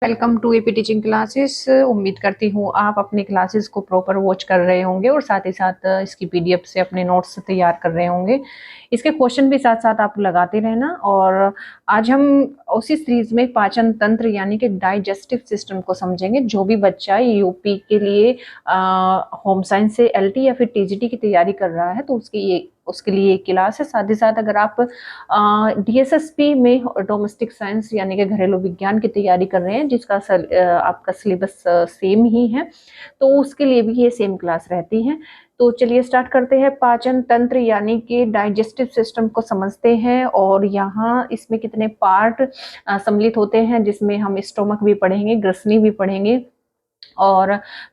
Welcome to AP teaching classes. उम्मीद करती हूँ आप अपनी क्लासेस को प्रॉपर वॉच कर रहे होंगे और साथ ही साथ इसकी पीडीएफ से अपने नोट्स तैयार कर रहे होंगे। इसके क्वेश्चन भी साथ साथ आप लगाते रहना। और आज हम उसी सीरीज में पाचन तंत्र यानी कि डाइजेस्टिव सिस्टम को समझेंगे। जो भी बच्चा यूपी के लिए होम साइंस से एलटी या फिर टीजीटी की तैयारी कर रहा है तो उसके लिए एक क्लास है। साथ ही साथ अगर आप डीएसएसपी में डोमेस्टिक साइंस यानी कि घरेलू विज्ञान की तैयारी कर रहे हैं जिसका आपका सिलेबस सेम ही है तो उसके लिए भी ये सेम क्लास रहती है। तो चलिए स्टार्ट करते हैं। पाचन तंत्र यानी कि डाइजेस्टिव सिस्टम को समझते हैं और यहाँ इसमें कितने पार्ट सम्मिलित होते हैं, जिसमें हम स्टोमक भी पढ़ेंगे, ग्रसनी भी पढ़ेंगे और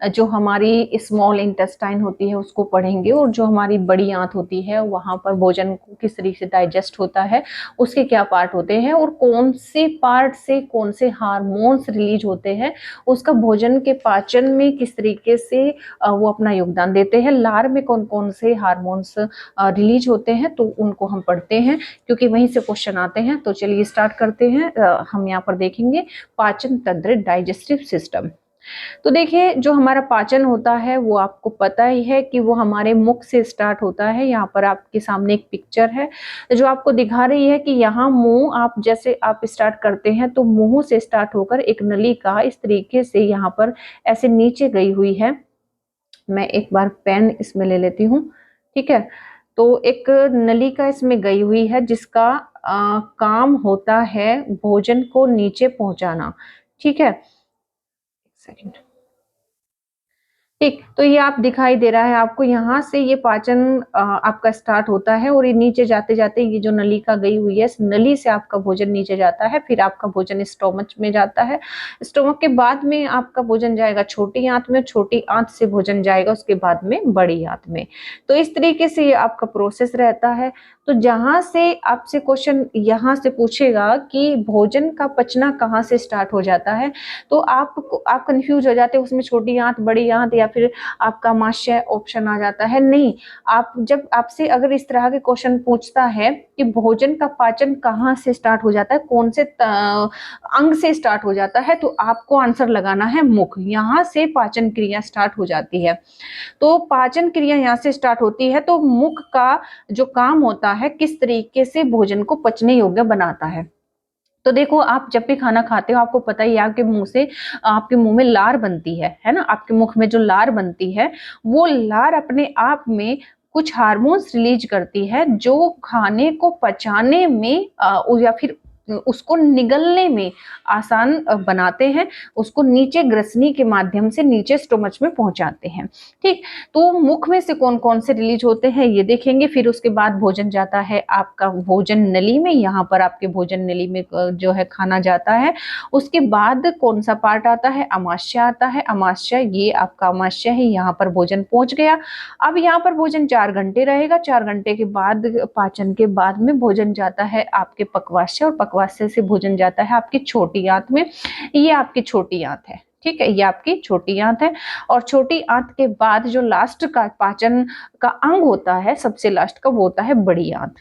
जो हमारी स्मॉल इंटेस्टाइन होती है उसको पढ़ेंगे और जो हमारी बड़ी आंत होती है वहां पर भोजन को किस तरीके से डाइजेस्ट होता है, उसके क्या पार्ट होते हैं और कौन से पार्ट से कौन से हार्मोन्स रिलीज होते हैं, उसका भोजन के पाचन में किस तरीके से वो अपना योगदान देते हैं, लार में कौन कौन से हार्मोन्स रिलीज होते हैं, तो उनको हम पढ़ते हैं क्योंकि वहीं से क्वेश्चन आते हैं। तो चलिए स्टार्ट करते हैं। हम यहाँ पर देखेंगे पाचन तंत्र डाइजेस्टिव सिस्टम। तो देखिए जो हमारा पाचन होता है वो आपको पता ही है कि वो हमारे मुख से स्टार्ट होता है। यहाँ पर आपके सामने एक पिक्चर है जो आपको दिखा रही है कि यहाँ मुंह, आप जैसे आप स्टार्ट करते हैं तो मुंह से स्टार्ट होकर एक नलिका इस तरीके से यहाँ पर ऐसे नीचे गई हुई है। मैं एक बार पेन इसमें ले लेती हूँ, ठीक है। तो एक नलिका इसमें गई हुई है जिसका काम होता है भोजन को नीचे पहुंचाना, ठीक है। सेकंड, ठीक। तो ये आप दिखाई दे रहा है आपको, यहाँ से ये पाचन आपका स्टार्ट होता है और ये नीचे जाते जाते ये जो नलिका गई हुई है इस नली से आपका भोजन नीचे जाता है, फिर आपका भोजन स्टोमच में जाता है। स्टोमक के बाद में आपका भोजन जाएगा छोटी आंत में, छोटी आंत से भोजन जाएगा उसके बाद में बड़ी आंत में। तो इस तरीके से ये आपका प्रोसेस रहता है। तो जहां से आपसे क्वेश्चन यहाँ से पूछेगा कि भोजन का पचना कहाँ से स्टार्ट हो जाता है, तो आप कंफ्यूज हो जाते हैं उसमें छोटी आंत बड़ी आंत या फिर आपका आमाशय ऑप्शन आ जाता है। नहीं, आप जब आपसे अगर इस तरह के क्वेश्चन पूछता है कि भोजन का पाचन कहाँ से स्टार्ट हो जाता है, कौन से अंग से स्टार्ट हो जाता है, तो आपको आंसर लगाना है मुख। यहाँ से पाचन क्रिया स्टार्ट हो जाती है। तो पाचन क्रिया यहाँ से स्टार्ट होती है। तो मुख का जो काम होता है किस तरीके से भोजन को पचने योग्य बनाता है। तो देखो आप जब भी खाना खाते हो आपको पता ही है आपके मुंह से, आपके मुंह में लार बनती है ना। आपके मुख में जो लार बनती है वो लार अपने आप में कुछ हार्मोन्स रिलीज करती है जो खाने को पचाने में या फिर उसको निगलने में आसान बनाते हैं, उसको नीचे ग्रसनी के माध्यम से नीचे स्टोमच में पहुंचाते हैं, ठीक। तो मुख में से कौन कौन से रिलीज होते हैं ये देखेंगे। फिर उसके बाद भोजन जाता है आपका भोजन नली में, यहाँ पर आपके भोजन नली में जो है खाना जाता है। उसके बाद कौन सा पार्ट आता है, अमाशय आता है। अमाशय, ये आपका अमाशय है, यहाँ पर भोजन पहुंच गया। अब यहाँ पर भोजन 4 घंटे रहेगा। 4 घंटे के बाद पाचन के बाद में भोजन जाता है आपके पक्वाशय और पक्वाशय से भोजन जाता है आपकी छोटी आंत में। ये आपकी छोटी आंत है, ठीक है, ये आपकी छोटी आंत है। और छोटी आंत के बाद जो लास्ट का पाचन का अंग होता है, सबसे लास्ट का, वो होता है बड़ी आंत।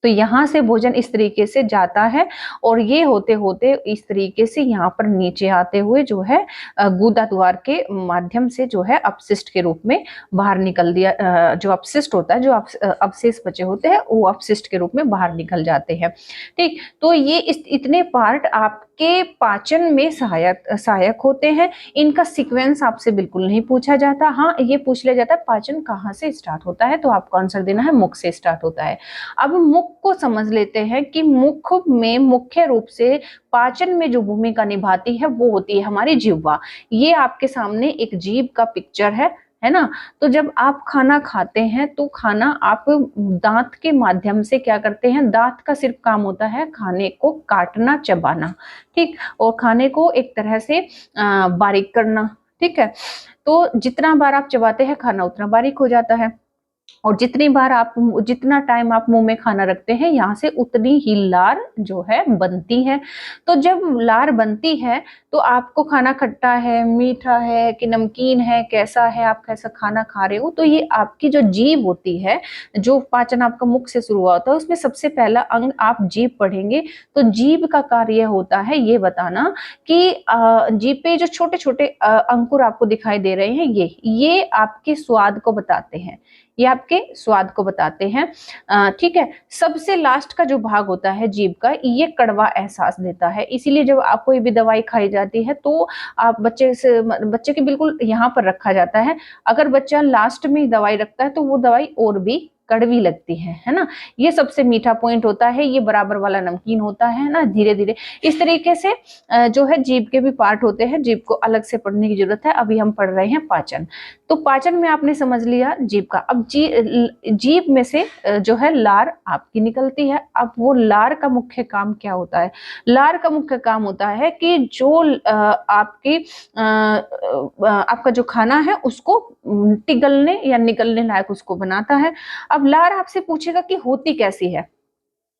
तो यहाँ से भोजन इस तरीके से जाता है और ये होते होते इस तरीके से यहाँ पर नीचे आते हुए जो है गुदा द्वार के माध्यम से जो है अपशिष्ट के रूप में बाहर निकल दिया। जो अपशिष्ट होता है, जो अवशेष बचे होते हैं वो अपशिष्ट के रूप में बाहर निकल जाते हैं, ठीक। तो ये इतने पार्ट आपके पाचन में सहायक होते हैं। इनका सीक्वेंस आपसे बिल्कुल नहीं पूछा जाता। हाँ, ये पूछ लिया जाता है पाचन कहाँ से स्टार्ट होता है, तो आपको आंसर देना है मुख से स्टार्ट होता है। अब मुख को समझ लेते हैं कि मुख में मुख्य रूप से पाचन में जो भूमिका निभाती है वो होती है हमारी जिह्वा। ये आपके सामने एक जीभ का पिक्चर है ना। तो जब आप खाना खाते हैं तो खाना आप दांत के माध्यम से क्या करते हैं, दांत का सिर्फ काम होता है खाने को काटना, चबाना, ठीक, और खाने को एक तरह से बारीक करना, ठीक है। तो जितना बार आप चबाते हैं खाना उतना बारीक हो जाता है। और जितना टाइम आप मुंह में खाना रखते हैं, यहाँ से उतनी ही लार जो है बनती है। तो जब लार बनती है तो आपको खाना खट्टा है, मीठा है कि नमकीन है, कैसा है, आप कैसा खाना खा रहे हो, तो ये आपकी जो जीभ होती है, जो पाचन आपका मुख से शुरू होता है, उसमें सबसे पहला अंग आप जीभ पढ़ेंगे। तो जीभ का कार्य होता है ये बताना कि जीभ पे जो छोटे छोटे अंकुर आपको दिखाई दे रहे हैं, ये आपके स्वाद को बताते हैं, ये आपके स्वाद को बताते हैं। ठीक है। सबसे लास्ट का जो भाग होता है जीभ का, ये कड़वा एहसास देता है। इसीलिए जब आप कोई भी दवाई खाई जाती है तो आप बच्चे के बिल्कुल यहाँ पर रखा जाता है। अगर बच्चा लास्ट में ही दवाई रखता है तो वो दवाई और भी कड़वी लगती है ना। ये सबसे मीठा पॉइंट होता है, ये बराबर वाला नमकीन होता है ना। धीरे धीरे इस तरीके से जो है जीभ के भी पार्ट होते हैं, जीभ को अलग से पढ़ने की जरूरत है। अभी हम पढ़ रहे हैं पाचन। तो पाचन में आपने समझ लिया जीभ का। अब जीभ में से जो है लार आपकी निकलती है। अब वो लार का मुख्य काम क्या होता है? लार का मुख्य काम होता है कि जो आपका जो खाना है उसको पिघलने या निकलने लायक उसको बनाता है। अब लार आपसे पूछेगा कि होती कैसी है,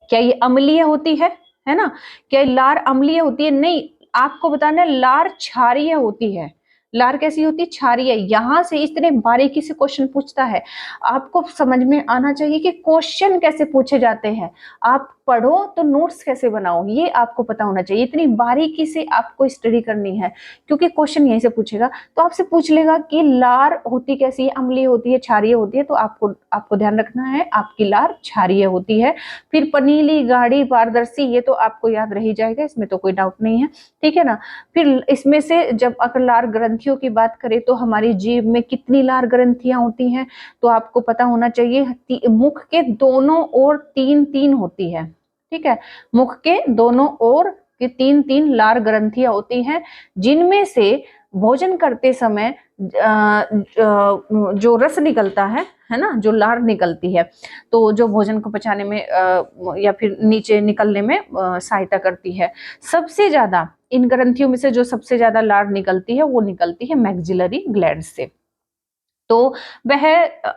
क्या ये अम्लीय होती है ना? क्या लार अम्लीय होती है? नहीं, आपको बताना है लार क्षारीय होती है। लार कैसी होती है? क्षारीय। यहां से इस तरह बारीकी से क्वेश्चन पूछता है, आपको समझ में आना चाहिए कि क्वेश्चन कैसे पूछे जाते हैं। आप पढ़ो तो नोट्स कैसे बनाओ, ये आपको पता होना चाहिए। इतनी बारीकी से आपको स्टडी करनी है, क्योंकि क्वेश्चन यहीं से पूछेगा। तो आपसे पूछ लेगा कि लार होती कैसी है, अम्लीय होती है, क्षारीय होती है, तो आपको ध्यान रखना है आपकी लार क्षारीय होती है। फिर पनीली, गाढ़ी, पारदर्शी, ये तो आपको याद रह ही जाएगा, इसमें तो कोई डाउट नहीं है, ठीक है ना। फिर इसमें से जब अगर लार ग्रंथियों की बात करें तो हमारी जीभ में कितनी लार ग्रंथियां होती हैं, तो आपको पता होना चाहिए मुख के दोनों ओर 3-3 होती है, ठीक है। मुख के दोनों ओर के 3-3 लार ग्रंथियां होती हैं, जिनमें से भोजन करते समय जो रस निकलता है ना, जो लार निकलती है, तो जो भोजन को पचाने में या फिर नीचे निकलने में सहायता करती है। सबसे ज्यादा इन ग्रंथियों में से जो सबसे ज्यादा लार निकलती है वो निकलती है मैक्सिलरी ग्लैंड से। तो वह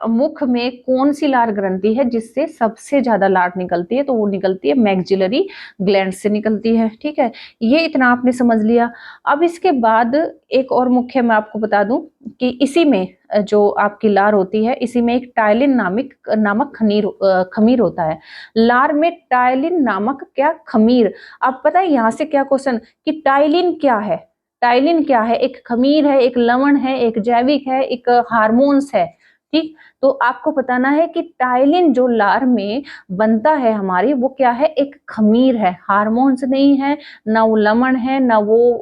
मुख में कौन सी लार ग्रंथि है जिससे सबसे ज्यादा लार निकलती है, तो वो निकलती है मैक्सिलरी ग्लैंड से निकलती है, ठीक है। ये इतना आपने समझ लिया। अब इसके बाद एक और मुख्य मैं आपको बता दूं कि इसी में जो आपकी लार होती है, इसी में एक टाइलिन नामक खमीर होता है। लार में टाइलिन नामक क्या खमीर। अब पता है यहाँ से क्या क्वेश्चन कि टाइलिन क्या है। टाइलिन क्या है? एक खमीर है, एक लवण है, एक जैविक है, एक हार्मोन्स है, ठीक। तो आपको बताना है कि टाइलिन जो लार में बनता है हमारी, वो क्या है? एक खमीर है, हार्मोन्स नहीं है, ना वो लवण है, ना वो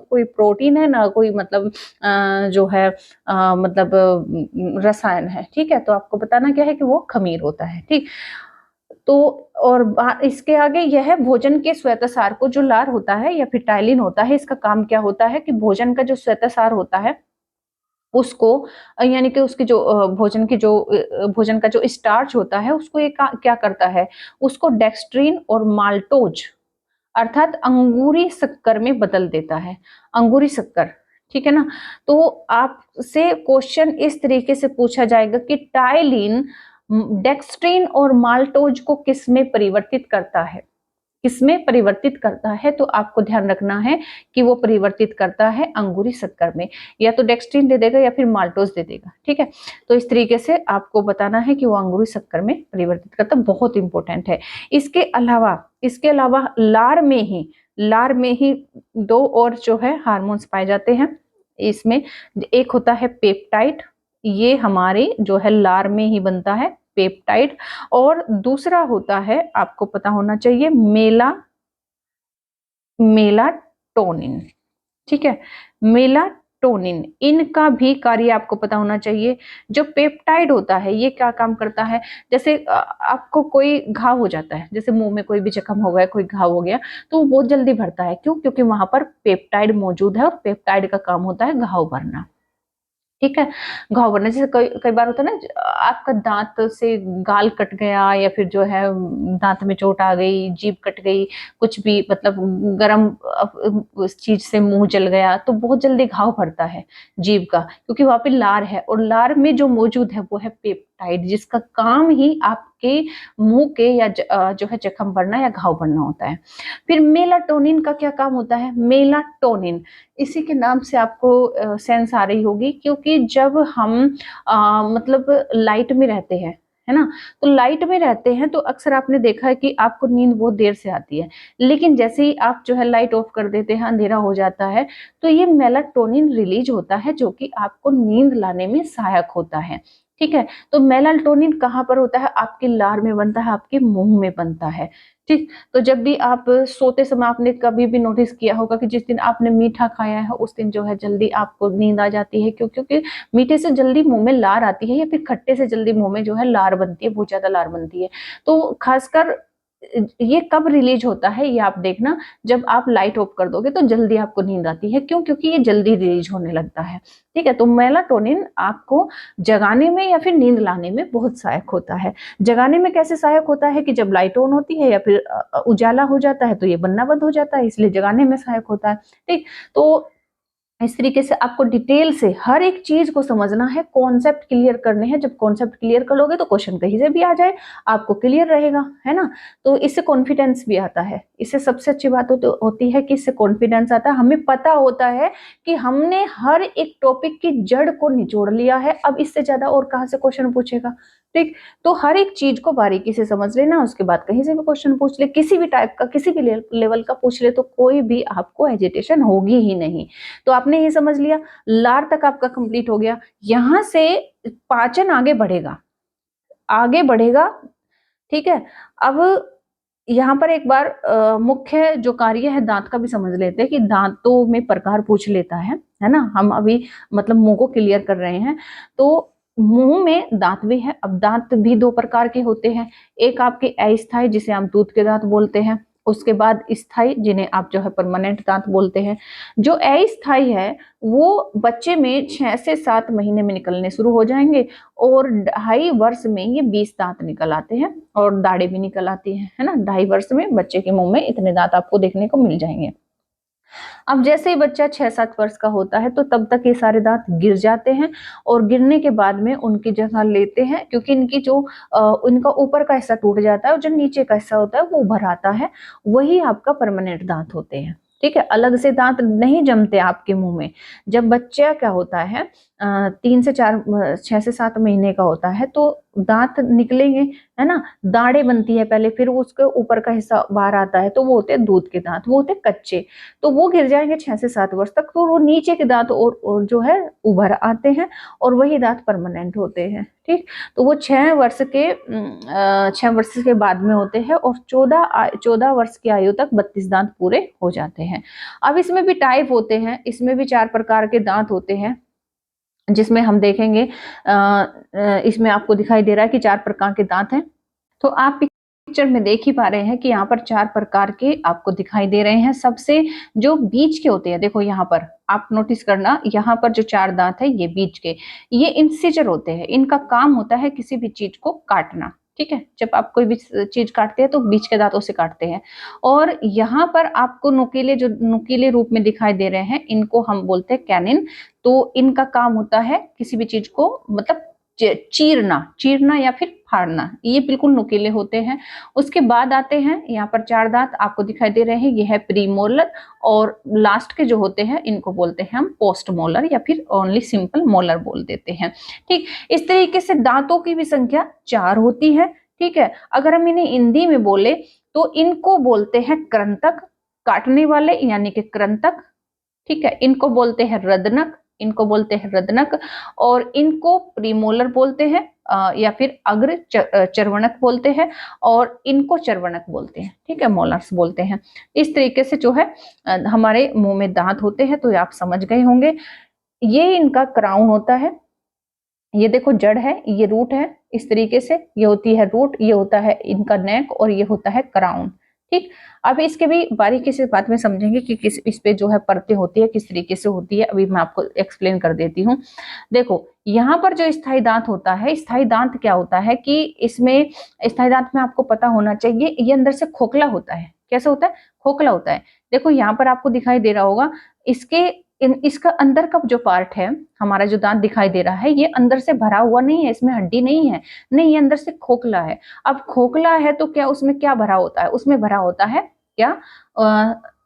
कोई प्रोटीन है, ना कोई मतलब जो है मतलब रसायन है, ठीक है। तो आपको बताना क्या है कि वो खमीर होता है, ठीक। तो और इसके आगे यह है भोजन के श्वेतसार को, जो लार होता है या फिर टाइलिन होता है, इसका काम क्या होता है कि भोजन का जो श्वेतसार होता है उसको यानी कि उसकी जो भोजन का जो स्टार्च होता है उसको ये क्या करता है, उसको डेक्स्ट्रीन और माल्टोज अर्थात अंगूरी शक्कर में बदल देता है। अंगूरी शक्कर, ठीक है ना। तो आपसे क्वेश्चन इस तरीके से पूछा जाएगा कि टाइलिन डेक्स्ट्रीन और माल्टोज को किस में परिवर्तित करता है, किसमें परिवर्तित करता है, तो आपको ध्यान रखना है कि वो परिवर्तित करता है अंगूरी शक्कर में। या तो डेक्स्ट्रीन दे देगा या फिर माल्टोज दे देगा, ठीक है। तो इस तरीके से आपको बताना है कि वो अंगूरी शक्कर में परिवर्तित करता है, बहुत इंपॉर्टेंट है। इसके अलावा लार में ही दो और जो है हार्मोन्स पाए जाते हैं इसमें। एक होता है पेप्टाइड, ये हमारे जो है लार में ही बनता है, पेप्टाइड। और दूसरा होता है, आपको पता होना चाहिए, मेलाटोनिन, ठीक है। मेलाटोनिन, इनका भी कार्य आपको पता होना चाहिए। जो पेप्टाइड होता है ये क्या काम करता है, जैसे आपको कोई घाव हो जाता है, जैसे मुंह में कोई भी जख्म हो गया, कोई घाव हो गया, तो वो बहुत जल्दी भरता है। क्यों? क्योंकि वहां पर पेप्टाइड मौजूद है और पेप्टाइड का काम होता है घाव भरना, ठीक है। घाव बनना, जैसे कई कई बार होता है ना, आपका दांत से गाल कट गया या फिर जो है दांत में चोट आ गई, जीभ कट गई, कुछ भी मतलब गर्म उस चीज से मुंह जल गया, तो बहुत जल्दी घाव भरता है जीभ का, क्योंकि वहां पे लार है और लार में जो मौजूद है वो है पेप्टाइड। पेप्टाइड, जिसका काम ही आपके मुंह के या जो है जख्म भरना या घाव भरना होता है। फिर मेलाटोनिन का क्या काम होता है? मेलाटोनिन, इसी के नाम से आपको सेंस आ रही होगी, क्योंकि जब हम मतलब लाइट में रहते हैं, है ना, तो लाइट में रहते हैं तो अक्सर आपने देखा है कि आपको नींद बहुत देर से आती है, लेकिन जैसे ही आप जो है लाइट ऑफ कर देते हैं, अंधेरा हो जाता है, तो ये मेलाटोनिन रिलीज होता है जो कि आपको नींद लाने में सहायक होता है। ठीक है, तो मेलाटोनिन कहाँ पर होता है? आपकी लार में बनता है, आपके मुंह में बनता है। ठीक, तो जब भी आप सोते समय आपने कभी भी नोटिस किया होगा कि जिस दिन आपने मीठा खाया है उस दिन जो है जल्दी आपको नींद आ जाती है, क्योंकि मीठे से जल्दी मुंह में लार आती है, या फिर खट्टे से जल्दी मुंह में जो है लार बनती है, बहुत ज्यादा लार बनती है। तो खासकर ये कब रिलीज होता है ये आप देखना, जब आप लाइट ऑफ कर दोगे तो जल्दी आपको नींद आती है। क्यों? क्योंकि ये जल्दी रिलीज होने लगता है। ठीक है, तो मेलाटोनिन आपको जगाने में या फिर नींद लाने में बहुत सहायक होता है। जगाने में कैसे सहायक होता है कि जब लाइट ऑन होती है या फिर उजाला हो जाता है तो ये बनना बंद हो जाता है, इसलिए जगाने में सहायक होता है। ठीक, तो इस तरीके से आपको डिटेल से हर एक चीज को समझना है, कॉन्सेप्ट क्लियर करने हैं। जब कॉन्सेप्ट क्लियर कर लोगे तो क्वेश्चन कहीं से भी आ जाए आपको क्लियर रहेगा, है ना। तो इससे कॉन्फिडेंस भी आता है। इससे सबसे अच्छी बात होती है कि इससे कॉन्फिडेंस आता है, हमें पता होता है कि हमने हर एक टॉपिक की जड़ को निचोड़ लिया है, अब इससे ज्यादा और कहाँ से क्वेश्चन पूछेगा। ठीक, तो हर एक चीज को बारीकी से समझ लेना, उसके बाद कहीं से भी क्वेश्चन पूछ ले, किसी भी टाइप का, किसी भी लेवल का पूछ ले, तो कोई भी आपको एजिटेशन होगी ही नहीं। तो आपने ये समझ लिया, लार तक आपका कंप्लीट हो गया। यहां से पाचन आगे बढ़ेगा, आगे बढ़ेगा। ठीक है, अब यहाँ पर एक बार मुख्य जो कार्य है दांत का भी समझ लेते हैं कि दांतों में प्रकार पूछ लेता है ना। हम अभी मतलब मुंह को क्लियर कर रहे हैं, तो मुंह में दांत भी है। अब दांत भी दो प्रकार के होते हैं, एक आपके अस्थायी जिसे हम दूध के दांत बोलते हैं, उसके बाद स्थायी जिन्हें आप जो है परमानेंट दांत बोलते हैं। जो अस्थायी है वो बच्चे में 6 से 7 महीने में निकलने शुरू हो जाएंगे, और 2.5 वर्ष में ये 20 दांत निकल आते हैं, और दाढ़े भी निकल आती है ना। 2.5 वर्ष में बच्चे के मुंह में इतने दांत आपको देखने को मिल जाएंगे। अब जैसे ही बच्चा 6-7 वर्ष का होता है तो तब तक ये सारे दांत गिर जाते हैं, और गिरने के बाद में उनकी जगह लेते हैं, क्योंकि इनकी जो इनका ऊपर का हिस्सा टूट जाता है और जो नीचे का हिस्सा होता है वो उभर आता है, वही आपका परमानेंट दांत होते हैं। ठीक है, अलग से दांत नहीं जमते आपके मुंह में। जब बच्चा क्या होता है 3 से 4 6 से 7 महीने का होता है तो दांत निकलेंगे, है ना। दाढ़ें बनती है पहले, फिर उसके ऊपर का हिस्सा बाहर आता है, तो वो होते हैं दूध के दांत, वो होते हैं कच्चे, तो वो गिर जाएंगे 6 से 7 वर्ष तक, तो वो नीचे के दांत और जो है उभर आते हैं, और वही दांत परमानेंट होते हैं। ठीक, तो वो 6 वर्ष के बाद में होते हैं, और 14 वर्ष की आयु तक 32 दांत पूरे हो जाते हैं। अब इसमें भी टाइप होते हैं, इसमें भी 4 प्रकार के दांत होते हैं, जिसमें हम देखेंगे इसमें आपको दिखाई दे रहा है कि 4 प्रकार के दांत हैं। तो आप पिक्चर में देख ही पा रहे हैं कि यहाँ पर 4 प्रकार के आपको दिखाई दे रहे हैं। सबसे जो बीच के होते हैं, देखो यहाँ पर आप नोटिस करना, यहाँ पर जो 4 दांत है ये बीच के, ये इंसिजर होते हैं। इनका काम होता है किसी भी चीज को काटना। ठीक है, जब आप कोई भी चीज काटते हैं तो बीच के दांतों से काटते हैं। और यहाँ पर आपको नुकीले, जो नुकीले रूप में दिखाई दे रहे हैं, इनको हम बोलते हैं कैनिन। तो इनका काम होता है किसी भी चीज को मतलब चीरना, चीरना या फिर फाड़ना, ये बिल्कुल नुकीले होते हैं। उसके बाद आते हैं यहाँ पर 4 दांत आपको दिखाई दे रहे हैं, ये है प्रीमोलर, और लास्ट के जो होते हैं इनको बोलते हैं हम पोस्ट मोलर, या फिर ओनली सिंपल मोलर बोल देते हैं। ठीक, इस तरीके से दांतों की भी संख्या 4 होती है। ठीक है, अगर हम इन्हें हिंदी में बोले तो इनको बोलते हैं कृंतक, काटने वाले यानी कि कृंतक। ठीक है, इनको बोलते हैं रदनक, इनको बोलते हैं रदनक, और इनको प्रीमोलर बोलते हैं या फिर अग्र चर्वणक बोलते हैं, और इनको चर्वणक बोलते हैं। ठीक है, मोलर्स बोलते हैं। इस तरीके से जो है हमारे मुंह में दांत होते हैं, तो आप समझ गए होंगे। ये इनका क्राउन होता है, ये देखो जड़ है, ये रूट है, इस तरीके से ये होती है रूट, ये होता है इनका नेक, और ये होता है क्राउन। ठीक, अब इसके भी बारीकी से बाद में समझेंगे कि किस इस पे जो है परतें होती है किस तरीके से होती है, अभी मैं आपको एक्सप्लेन कर देती हूँ। देखो यहाँ पर जो स्थायी दांत होता है, स्थायी दांत क्या होता है कि इसमें स्थायी दांत में आपको पता होना चाहिए, ये अंदर से खोखला होता है। कैसे होता है? खोखला होता है। देखो यहाँ पर आपको दिखाई दे रहा होगा, इसके इसका अंदर का जो पार्ट है, हमारा जो दांत दिखाई दे रहा है, ये अंदर से भरा हुआ नहीं है, इसमें हड्डी नहीं है, नहीं, ये अंदर से खोखला है। अब खोखला है तो क्या उसमें क्या भरा होता है? उसमें भरा होता है क्या?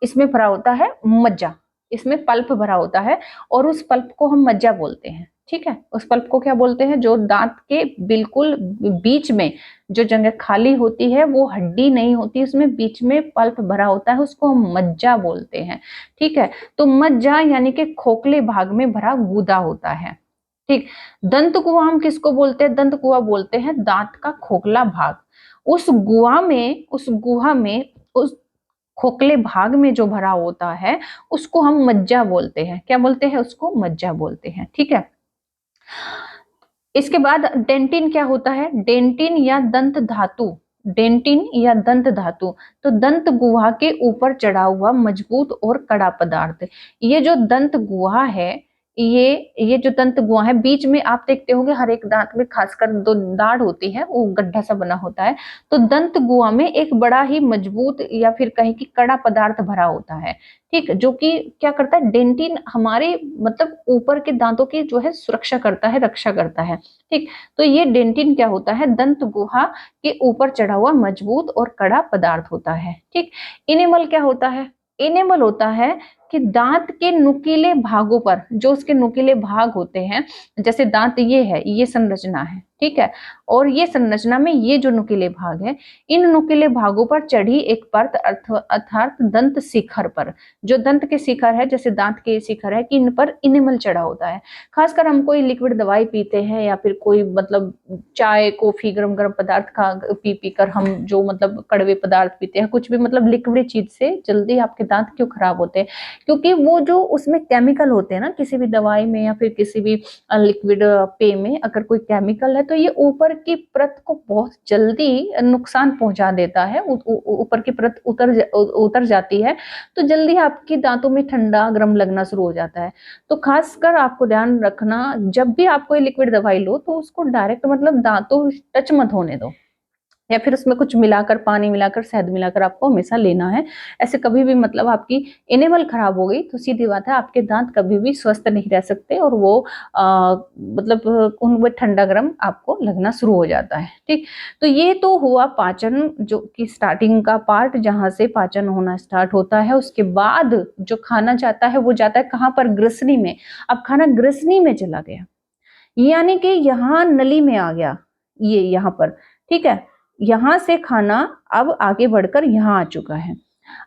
इसमें भरा होता है मज्जा, इसमें पल्प भरा होता है, और उस पल्प को हम मज्जा बोलते हैं। ठीक है, उस पल्प को क्या बोलते हैं? जो दांत के बिल्कुल बीच में जो जगह खाली होती है, वो हड्डी नहीं होती, उसमें बीच में पल्प भरा होता है, उसको हम मज्जा बोलते हैं। ठीक है, तो मज्जा यानी कि खोखले भाग में भरा गूदा होता है। ठीक, दंत कुआ हम किसको बोलते हैं? दंत कुआ बोलते हैं दांत का खोखला भाग। उस गुहा में उस खोखले भाग में जो भरा होता है, उसको हम मज्जा बोलते हैं। क्या बोलते हैं? उसको मज्जा बोलते हैं। ठीक है, इसके बाद डेंटिन क्या होता है? डेंटिन या दंत धातु, डेंटिन या दंत धातु, तो दंत गुहा के ऊपर चढ़ा हुआ मजबूत और कड़ा पदार्थ। ये जो दंत गुहा है, ये जो दंत गुहा है, बीच में आप देखते होंगे हर एक दांत में खासकर दो दाढ़ होती है, वो गड्ढा सा बना होता है। तो दंत गुहा में एक बड़ा ही मजबूत या फिर कहीं की कड़ा पदार्थ भरा होता है। ठीक, जो कि क्या करता है? डेंटिन हमारे मतलब ऊपर के दांतों की जो है सुरक्षा करता है, रक्षा करता है। ठीक, तो ये डेंटिन क्या होता है? दंत गुहा के ऊपर चढ़ा हुआ मजबूत और कड़ा पदार्थ होता है। ठीक, इनेमल क्या होता है? इनेमल होता है कि दांत के नुकीले भागों पर, जो उसके नुकीले भाग होते हैं, जैसे दांत ये है, ये संरचना है, ठीक है, और ये संरचना में ये जो नुकीले भाग है, इन नुकीले भागों पर चढ़ी एक परत अर्थात दंत शिखर पर, जो दंत के शिखर है, जैसे दांत के शिखर है, कि इन पर इनेमल चढ़ा होता है। खासकर हम कोई लिक्विड दवाई पीते हैं या फिर कोई मतलब चाय कॉफी गरम गरम पदार्थ खा पी पी कर हम जो मतलब कड़वे पदार्थ पीते हैं, कुछ भी मतलब लिक्विड चीज से जल्दी आपके दांत क्यों खराब होते हैं? क्योंकि वो जो उसमें केमिकल होते हैं ना, किसी भी दवाई में या फिर किसी भी लिक्विड पेय में अगर कोई केमिकल है, तो ये ऊपर की परत को बहुत जल्दी नुकसान पहुंचा देता है। ऊपर की परत उतर जाती है, तो जल्दी आपकी दांतों में ठंडा गर्म लगना शुरू हो जाता है। तो खासकर आपको ध्यान रखना, जब भी आप कोई लिक्विड दवाई लो तो उसको डायरेक्ट मतलब दांतों टच मत होने दो, या फिर उसमें कुछ मिलाकर, पानी मिलाकर, शहद मिलाकर आपको हमेशा लेना है। ऐसे कभी भी मतलब आपकी इनेमल खराब हो गई तो सीधी बात है, आपके दांत कभी भी स्वस्थ नहीं रह सकते, और वो मतलब उनमें ठंडा गर्म आपको लगना शुरू हो जाता है। ठीक, तो ये तो हुआ पाचन जो कि स्टार्टिंग का पार्ट, जहां से पाचन होना स्टार्ट होता है। उसके बाद जो खाना जाता है वो जाता है कहाँ पर? ग्रसनी में। अब खाना ग्रसनी में चला गया, यानी कि यहाँ नली में आ गया, ये यहाँ पर। ठीक है, यहाँ से खाना अब आगे बढ़कर यहाँ आ चुका है।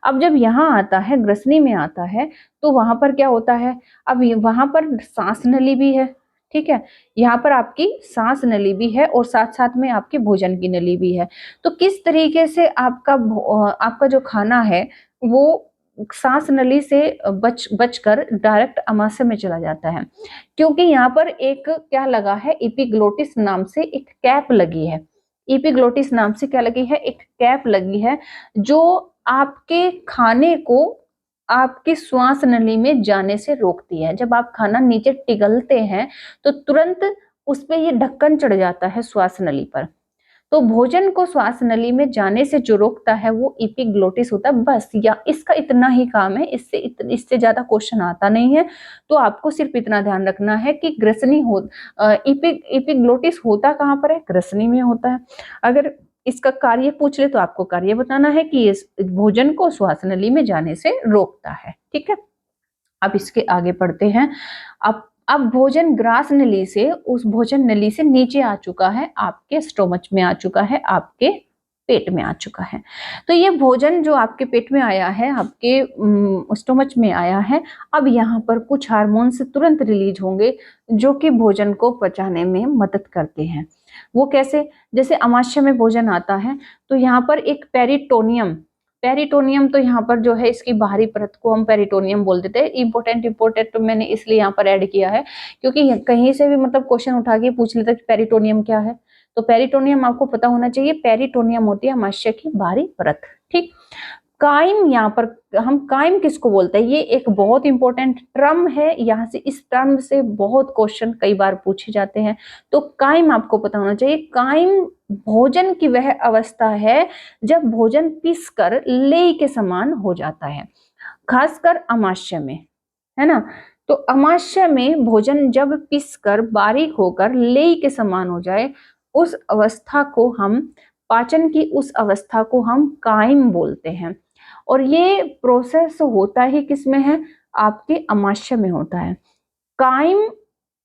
अब जब यहाँ आता है, ग्रसनी में आता है, तो वहां पर क्या होता है? अब वहां पर सांस नली भी है। ठीक है, यहाँ पर आपकी सांस नली भी है और साथ साथ में आपकी भोजन की नली भी है। तो किस तरीके से आपका जो खाना है वो सांस नली से बचकर डायरेक्ट अमाशय में चला जाता है, क्योंकि यहाँ पर एक क्या लगा है? एपिग्लोटिस नाम से एक कैप लगी है। एपिग्लोटिस नाम से क्या लगी है? एक कैप लगी है, जो आपके खाने को आपकी श्वास नली में जाने से रोकती है। जब आप खाना नीचे टिगलते हैं तो तुरंत उस पे ये ढक्कन चढ़ जाता है श्वास नली पर। तो भोजन को श्वास नली में जाने से जो रोकता है वो एपिग्लोटिस होता है। बस या इसका इतना ही काम है, इससे ज्यादा क्वेश्चन आता नहीं है। तो आपको सिर्फ इतना ध्यान रखना है कि ग्रसनी हो एपिग्लोटिस होता कहाँ पर है? ग्रसनी में होता है। अगर इसका कार्य पूछ ले तो आपको कार्य बताना है कि इस भोजन को श्वास नली में जाने से रोकता है। ठीक है, अब इसके आगे बढ़ते हैं। अब भोजन ग्रास नली से, उस भोजन नली से नीचे आ चुका है, आपके स्टोमच में आ चुका है, आपके पेट में आ चुका है। तो ये भोजन जो आपके पेट में आया है, आपके स्टोमच में आया है, अब यहाँ पर कुछ हार्मोन्स तुरंत रिलीज होंगे जो कि भोजन को पचाने में मदद करते हैं। वो कैसे? जैसे अमाशय में भोजन आता है तो यहाँ पर एक पेरिटोनियम, पेरिटोनियम तो यहाँ पर जो है इसकी बाहरी परत को हम पेरिटोनियम बोल देते हैं। इंपोर्टेंट तो मैंने इसलिए यहाँ पर ऐड किया है क्योंकि कहीं से भी मतलब क्वेश्चन उठा के पूछ लेता है कि पेरिटोनियम क्या है, तो पेरिटोनियम आपको पता होना चाहिए। पेरिटोनियम होती है अमाशय की बाहरी परत। ठीक, काइम, यहाँ पर हम काइम किसको बोलते हैं? ये एक बहुत इंपॉर्टेंट टर्म है, यहाँ से इस टर्म से बहुत क्वेश्चन कई बार पूछे जाते हैं, तो काइम आपको पता होना चाहिए। काइम भोजन की वह अवस्था है जब भोजन पीसकर लेई के समान हो जाता है, खासकर अमाशय में। है ना। तो अमाशय में भोजन जब पिसकर बारीक होकर लेई के समान हो जाए, उस अवस्था को हम पाचन की उस अवस्था को हम कायम बोलते हैं। और ये प्रोसेस होता ही किसमें है, आपके अमाशय में होता है। कायम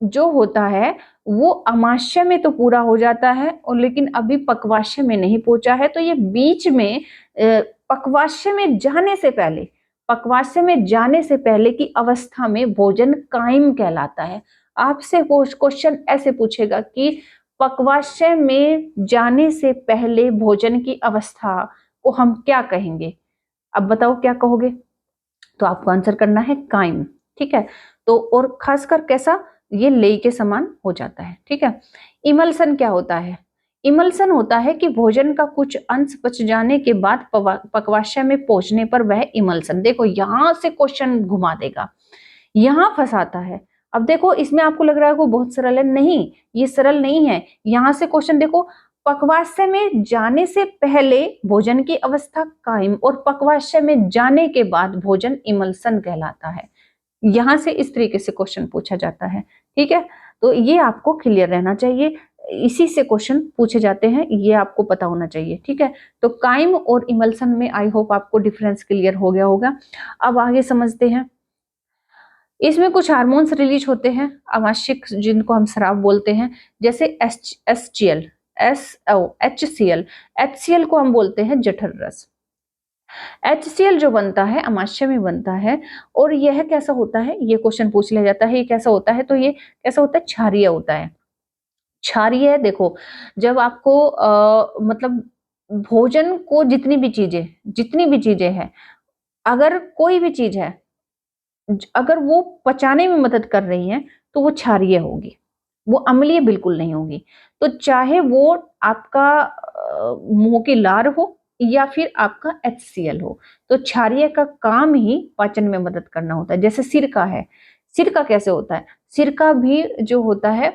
जो होता है वो अमाशय में तो पूरा हो जाता है, और लेकिन अभी पक्वाशय में नहीं पहुंचा है। तो ये बीच में पक्वाशय में जाने से पहले, पक्वाशय में जाने से पहले की अवस्था में भोजन कायम कहलाता है। आपसे क्वेश्चन ऐसे पूछेगा कि पक्वाशय में जाने से पहले भोजन की अवस्था को हम क्या कहेंगे, अब बताओ क्या कहोगे। तो आपको आंसर करना है कायम, ठीक है। तो और खासकर कैसा, ये लेई के समान हो जाता है, ठीक है। इमल्सन क्या होता है, इमल्सन होता है कि भोजन का कुछ अंश पच जाने के बाद पक्वाशय में पहुंचने पर वह इमल्सन, देखो यहां से क्वेश्चन घुमा देगा, यहां फंसाता है। अब देखो इसमें आपको लग रहा है वो बहुत सरल है, नहीं ये सरल नहीं है। यहां से क्वेश्चन देखो, पक्वाशय में जाने से पहले भोजन की अवस्था कायम और पक्वाशय में जाने के बाद भोजन इमल्सन कहलाता है। यहां से इस तरीके से क्वेश्चन पूछा जाता है, ठीक है। तो ये आपको क्लियर रहना चाहिए, इसी से क्वेश्चन पूछे जाते हैं, ये आपको पता होना चाहिए, ठीक है। तो कायम और इमल्सन में आई होप आपको डिफरेंस क्लियर हो गया होगा। अब आगे समझते हैं। इसमें कुछ हार्मोन्स रिलीज होते हैं आमाशयिक, जिनको हम स्राव बोलते हैं, जैसे एसजीएल, एचसीएल, एचसीएल को हम बोलते हैं जठर रस। HCl जो बनता है अमाशय में बनता है, और यह कैसा होता है, ये क्वेश्चन पूछ लिया जाता है, ये कैसा होता है, तो ये कैसा होता है, क्षारीय होता है। क्षारीय देखो, जब आपको मतलब भोजन को जितनी भी चीजें हैं, अगर कोई भी चीज है, अगर वो पचाने में मदद कर रही है तो वो क्षारीय होगी, वो अम्लीय बिल्कुल नहीं होगी। तो चाहे वो आपका मुंह की लार हो या फिर आपका HCl हो, तो क्षारीय का काम ही पाचन में मदद करना होता है। जैसे सिरका है, सिरका कैसे होता है, सिरका भी जो होता है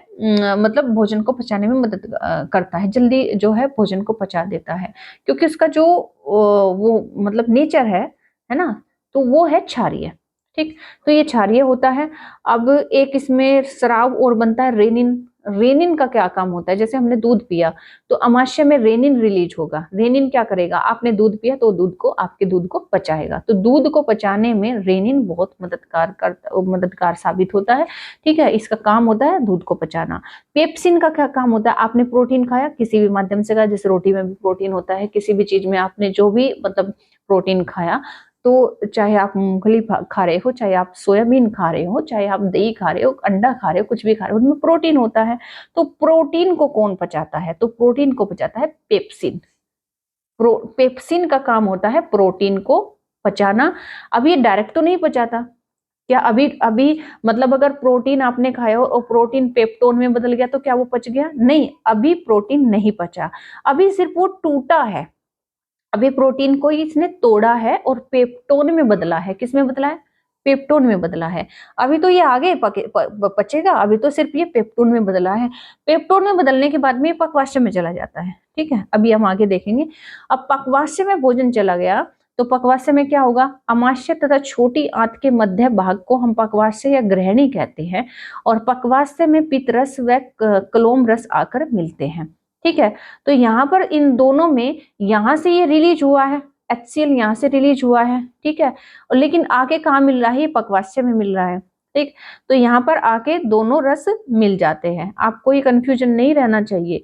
मतलब भोजन को पचाने में मदद करता है, जल्दी जो है भोजन को पचा देता है, क्योंकि उसका जो वो मतलब नेचर है ना, तो वो है क्षारीय, ठीक। तो ये क्षारीय होता है। अब एक इसमें स्राव और बनता है रेनिन। रेनिन का क्या काम होता है, जैसे हमने दूध पिया तो अमाशय में रेनिन रिलीज होगा। रेनिन क्या करेगा, आपने दूध पिया तो दूध को, आपके दूध को पचाएगा, तो दूध को पचाने में रेनिन बहुत मददगार साबित होता है, ठीक है। इसका काम होता है दूध को पचाना। पेप्सिन का क्या काम होता है, आपने प्रोटीन खाया किसी भी माध्यम से खाया, जैसे रोटी में भी प्रोटीन होता है, किसी भी चीज में आपने जो भी मतलब प्रोटीन खाया, तो चाहे आप मूंगफली खा रहे हो, चाहे आप सोयाबीन खा रहे हो, चाहे आप दही खा रहे हो, अंडा खा रहे हो, कुछ भी खा रहे हो, उनमें प्रोटीन होता है। तो प्रोटीन को कौन पचाता है, तो प्रोटीन को पचाता है पेप्सिन। पेप्सिन का काम होता है प्रोटीन को पचाना। अब ये डायरेक्ट तो नहीं पचाता, क्या अभी अभी मतलब अगर प्रोटीन आपने खाया और प्रोटीन पेप्टोन में बदल गया तो क्या वो पच गया, नहीं, अभी प्रोटीन नहीं पचा, अभी सिर्फ वो टूटा है। अभी प्रोटीन को इसने तोड़ा है और पेप्टोन में बदला है, किसमें बदला है, पेप्टोन में बदला है। अभी तो ये आगे पचेगा, अभी तो सिर्फ ये पेप्टोन में बदला है। पेप्टोन में बदलने के बाद में ये पक्वाशय में चला जाता है, ठीक है। अभी हम आगे देखेंगे। अब पक्वाशय में भोजन चला गया तो पक्वाशय में क्या होगा, अमाशय तथा छोटी आंत के मध्य भाग को हम पक्वाशय या ग्रहणी कहते हैं, और पक्वाशय में पित्तरस व क्लोम रस आकर मिलते हैं, ठीक है। तो यहाँ पर इन दोनों में, यहाँ से ये रिलीज हुआ है, HCl यहाँ से रिलीज हुआ है, ठीक है, और लेकिन आके कहाँ मिल रहा है, ये पक्वाशय में मिल रहा है, ठीक। तो यहाँ पर आके दोनों रस मिल जाते हैं, आपको ये कंफ्यूजन नहीं रहना चाहिए।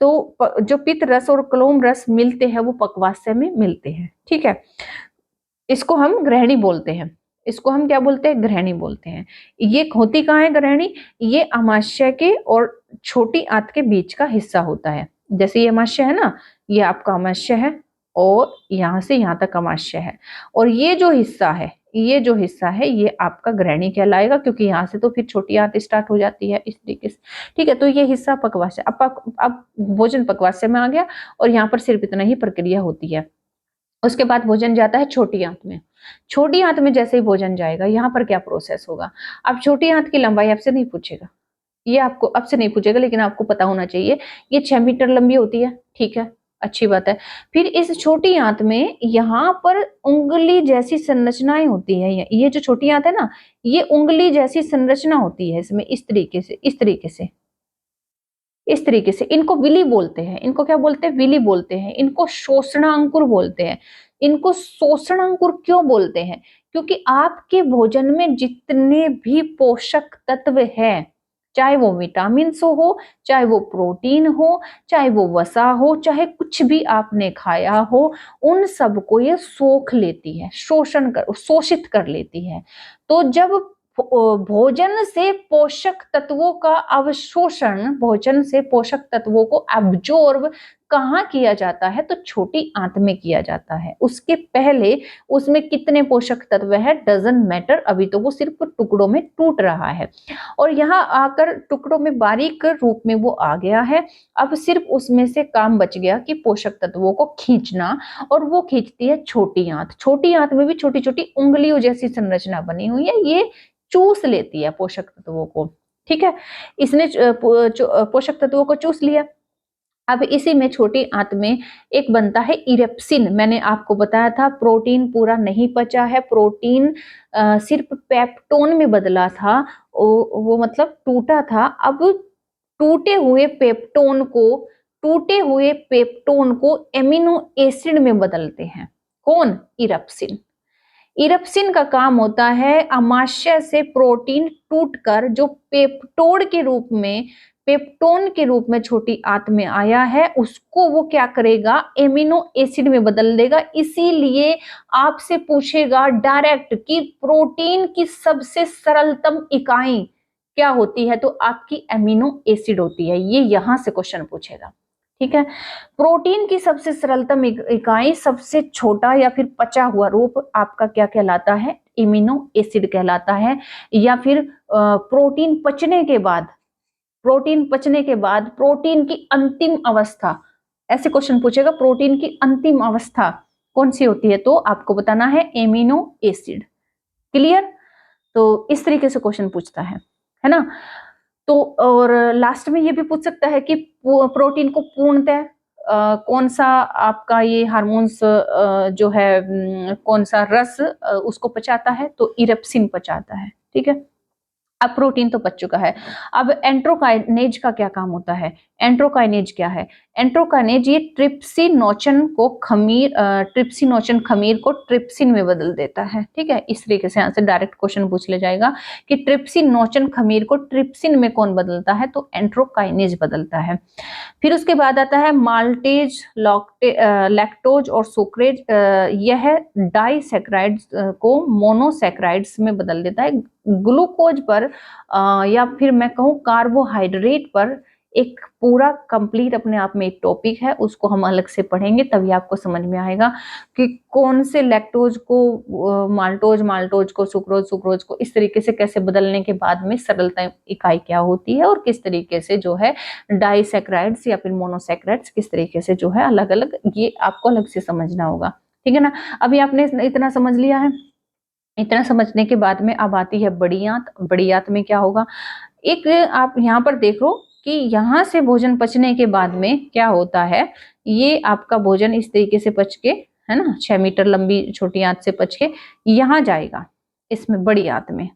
तो जो पित्त रस और क्लोम रस मिलते हैं वो पक्वाशय में मिलते हैं, ठीक है। इसको हम ग्रहणी बोलते हैं, इसको हम क्या बोलते हैं, ग्रहणी बोलते हैं। ये होती कहाँ है ग्रहणी, ये अमाशय के और छोटी आंत के बीच का हिस्सा होता है। जैसे ये अमाशय है ना, ये आपका अमाशय है और यहाँ से यहाँ तक अमाशय है, और ये जो हिस्सा है, ये जो हिस्सा है ये आपका ग्रहणी कहलाएगा, क्योंकि यहाँ से तो फिर छोटी आंत स्टार्ट हो जाती है इस तरीके से, ठीक है। तो ये हिस्सा पक्वाशय, अब भोजन पक्वाशय में आ गया और यहाँ पर सिर्फ इतना ही प्रक्रिया होती है। उसके बाद भोजन जाता है छोटी आंत में। छोटी आंत में जैसे ही भोजन जाएगा, यहाँ पर क्या प्रोसेस होगा, अब छोटी आंत की लंबाई आपसे नहीं पूछेगा, ये आपको अब से नहीं पूछेगा, लेकिन आपको पता होना चाहिए ये 6 मीटर लंबी होती है, ठीक है। अच्छी बात है। फिर इस छोटी आंत में यहाँ पर उंगली जैसी संरचनाएं होती है, ये जो छोटी आंत है ना, ये उंगली जैसी संरचना होती है इसमें, इस तरीके से, इस तरीके से, इस तरीके से। इनको विली बोलते हैं, इनको क्या बोलते हैं, विली बोलते हैं। इनको शोषणांकुर बोलते हैं। इनको शोषणांकुर क्यों बोलते हैं? क्योंकि आपके भोजन में जितने भी पोषक तत्व हैं, चाहे वो विटामिन हो, चाहे वो प्रोटीन हो, चाहे वो वसा हो, चाहे कुछ भी आपने खाया हो, उन सबको ये सोख लेती है, शोषित कर लेती है। तो जब भोजन से पोषक तत्वों का अवशोषण, भोजन से पोषक तत्वों को एब्जॉर्ब कहाँ किया जाता है? तो छोटी आंत में किया जाता है। उसके पहले उसमें कितने पोषक तत्व है डजंट मैटर, अभी तो वो सिर्फ टुकड़ों में टूट रहा है और यहाँ आकर टुकड़ों में बारीक रूप में वो आ गया है। अब सिर्फ उसमें से काम बच गया कि पोषक तत्वों को खींचना, और वो खींचती है छोटी आंत। छोटी आंत में भी छोटी छोटी उंगलियों जैसी संरचना बनी हुई है, ये चूस लेती है पोषक तत्वों को। ठीक है, इसने पोषक तत्वों को चूस लिया। अब इसी में छोटी आंत में एक बनता है इरेप्सिन। मैंने आपको बताया था प्रोटीन पूरा नहीं पचा है, प्रोटीन सिर्फ पेप्टोन में बदला था, वो मतलब टूटा था। अब टूटे हुए पेप्टोन को टूटे हुए पेप्टोन को एमिनो एसिड में बदलते हैं। कौन? इरेप्सिन। इरप्सिन का काम होता है अमाशय से प्रोटीन टूटकर जो पेप्टोन के रूप में छोटी आंत में आया है, उसको वो क्या करेगा? एमिनो एसिड में बदल देगा। इसीलिए आपसे पूछेगा डायरेक्ट कि प्रोटीन की सबसे सरलतम इकाई क्या होती है? तो आपकी एमिनो एसिड होती है। ये यहां से क्वेश्चन पूछेगा। ठीक है, प्रोटीन की सबसे सरलतम इकाई, सबसे छोटा या फिर पचा हुआ रूप आपका क्या कहलाता है? इम्यूनो एसिड कहलाता है। या फिर प्रोटीन पचने के बाद, प्रोटीन की अंतिम अवस्था, ऐसे क्वेश्चन पूछेगा, प्रोटीन की अंतिम अवस्था कौन सी होती है? तो आपको बताना है एमिनो एसिड। क्लियर? तो इस तरीके से क्वेश्चन पूछता है ना। तो और लास्ट में ये भी पूछ सकता है कि प्रोटीन को पूर्णतः कौन सा आपका ये हार्मोन्स जो है कौन सा रस उसको पचाता है? तो इरेप्सिन पचाता है। ठीक है, अब प्रोटीन तो बच चुका है। अब एंट्रोकाइनेज का क्या काम होता है? एंट्रोकाइनेज क्या है? एंट्रोकाइनेज ये ट्रिप्सिनोचन खमीर को ट्रिप्सिन में बदल देता है। ठीक है, इस तरीके से यहाँ से डायरेक्ट क्वेश्चन पूछ ले जाएगा कि ट्रिप्सिनोचन खमीर को ट्रिप्सिन में कौन बदलता है? तो एंट्रोकाइनेज बदलता है। फिर उसके बाद आता है माल्टेज, लैक्टोज और सुक्रेज। यह डाइसैकेराइड्स को मोनोसैकेराइड्स में बदल देता है। ग्लूकोज पर या फिर मैं कहूँ कार्बोहाइड्रेट पर एक पूरा कंप्लीट अपने आप में एक टॉपिक है, उसको हम अलग से पढ़ेंगे, तभी आपको समझ में आएगा कि कौन से लैक्टोज को माल्टोज को सुक्रोज को इस तरीके से कैसे बदलने के बाद में सरलता इकाई क्या होती है, और किस तरीके से जो है डाइसैकेराइड्स या फिर मोनोसैकेराइड्स किस तरीके से जो है अलग अलग, ये आपको अलग से समझना होगा। ठीक है ना। अभी आपने इतना समझ लिया है। इतना समझने के बाद में अब आती है बड़ी आंत। बड़ी आंत में क्या होगा? एक आप यहाँ पर देखो कि यहाँ से भोजन पचने के बाद में क्या होता है, ये आपका भोजन इस तरीके से पच के, है ना, 6 मीटर लंबी छोटी आंत से पच के यहाँ जाएगा, इसमें बड़ी आंत में।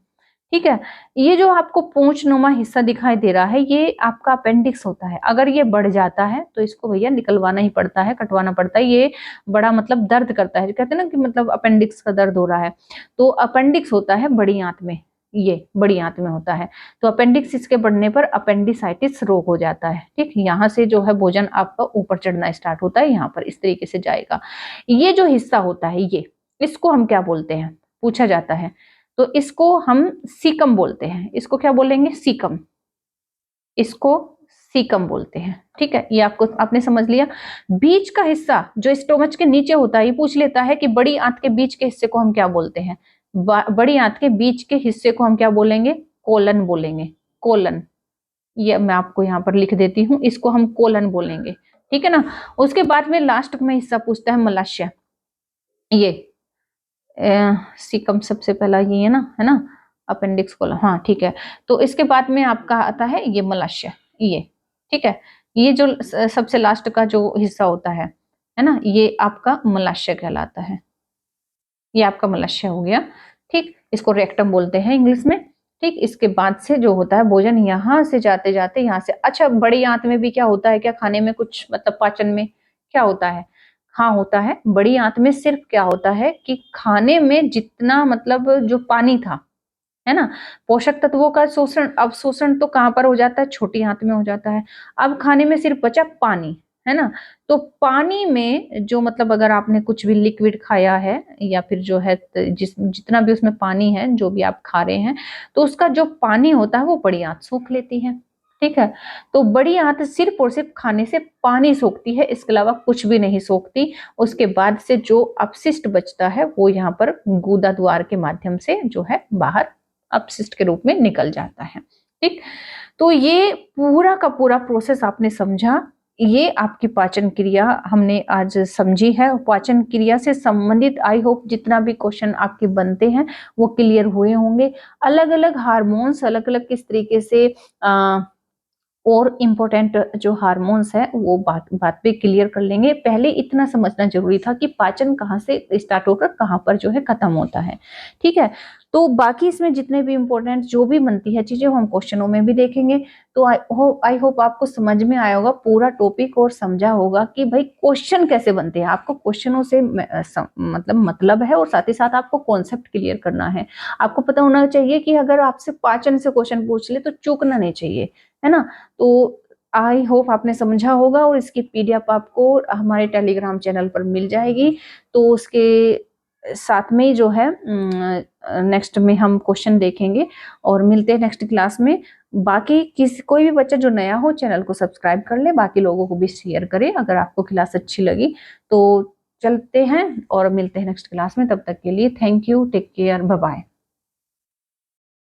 ठीक है, ये जो आपको पूंछनुमा हिस्सा दिखाई दे रहा है, ये आपका अपेंडिक्स होता है। अगर ये बढ़ जाता है तो इसको भैया निकलवाना ही पड़ता है, कटवाना पड़ता है। ये बड़ा मतलब दर्द करता है, कहते हैं ना कि मतलब अपेंडिक्स का दर्द हो रहा है, तो अपेंडिक्स होता है बड़ी आंत में, ये बड़ी आंत में होता है। तो अपेंडिक्स इसके बढ़ने पर अपेंडिसाइटिस रोग हो जाता है। ठीक, यहाँ से जो है भोजन आपका ऊपर चढ़ना स्टार्ट होता है, यहाँ पर इस तरीके से जाएगा। ये जो हिस्सा होता है, ये इसको हम क्या बोलते हैं? पूछा जाता है। तो इसको हम सीकम बोलते हैं। इसको क्या बोलेंगे? सीकम। इसको सीकम बोलते हैं। ठीक है, ये आपने समझ लिया। बीच का हिस्सा जो स्टोमच के नीचे होता है, ये पूछ लेता है कि बड़ी आंत के बीच के हिस्से को हम क्या बोलते हैं? बड़ी आंत के बीच के हिस्से को हम क्या बोलेंगे? कोलन बोलेंगे। कोलन, ये मैं आपको यहाँ पर लिख देती हूँ, इसको हम कोलन बोलेंगे। ठीक है ना। उसके बाद में लास्ट में हिस्सा पूछता है मलाशय। ये सीकम सबसे पहला ये है ना, अपेंडिक्स कोलन। हाँ ठीक है, तो इसके बाद में आपका आता है ये मलाशय, ये। ठीक है, ये जो सबसे लास्ट का जो हिस्सा होता है ना, ये आपका मलाशय कहलाता है। ये आपका मलाशय हो गया, ठीक। इसको रेक्टम बोलते हैं इंग्लिश में, ठीक। इसके बाद से जो होता है भोजन यहाँ से जाते जाते यहाँ से, अच्छा बड़ी आंत में भी क्या होता है, क्या खाने में कुछ मतलब पाचन में क्या होता है? हाँ होता है, बड़ी आंत में सिर्फ क्या होता है कि खाने में जितना मतलब जो पानी था, है ना, पोषक तत्वों का शोषण अवशोषण तो कहाँ पर हो जाता है, छोटी आंत में हो जाता है। अब खाने में सिर्फ बचा पानी, है ना, तो पानी में जो मतलब अगर आपने कुछ भी लिक्विड खाया है या फिर जो है जितना भी उसमें पानी है जो भी आप खा रहे हैं, तो उसका जो पानी होता है वो बड़ी आंत सोख लेती है, ठीक है। तो बड़ी आंत सिर्फ और सिर्फ खाने से पानी सोखती है, इसके अलावा कुछ भी नहीं सोखती। उसके बाद से जो अपशिष्ट बचता है वो यहाँ पर गुदा द्वार के माध्यम से जो है बाहर अपशिष्ट के रूप में निकल जाता है, ठीक। तो ये पूरा का पूरा प्रोसेस आपने समझा, ये आपकी पाचन क्रिया हमने आज समझी है। पाचन क्रिया से संबंधित आई होप जितना भी क्वेश्चन आपके बनते हैं वो क्लियर हुए होंगे। अलग अलग हार्मोन्स अलग अलग किस तरीके से और इम्पोर्टेंट जो हार्मोन्स है वो बात बात पे क्लियर कर लेंगे। पहले इतना समझना जरूरी था कि पाचन कहाँ से स्टार्ट होकर कहाँ पर जो है खत्म होता है, ठीक है। तो बाकी इसमें जितने भी इम्पोर्टेंट जो भी बनती है चीजें हम क्वेश्चनों में भी देखेंगे। तो आई होप आपको समझ में आया होगा पूरा टॉपिक और समझा होगा कि भाई क्वेश्चन कैसे बनते हैं। आपको क्वेश्चनों से मतलब है और साथ ही साथ आपको कॉन्सेप्ट क्लियर करना है। आपको पता होना चाहिए कि अगर आपसे पाचन से क्वेश्चन पूछ ले तो चूकना नहीं चाहिए, है ना। तो आई होप आपने समझा होगा और इसकी पीडीएफ आपको हमारे टेलीग्राम चैनल पर मिल जाएगी। तो उसके साथ में जो है नेक्स्ट में हम क्वेश्चन देखेंगे और मिलते हैं नेक्स्ट क्लास में। बाकी कोई भी बच्चा जो नया हो चैनल को सब्सक्राइब कर ले, बाकी लोगों को भी शेयर करें अगर आपको क्लास अच्छी लगी तो। चलते हैं और मिलते हैं नेक्स्ट क्लास में, तब तक के लिए thank you, take care, bye bye.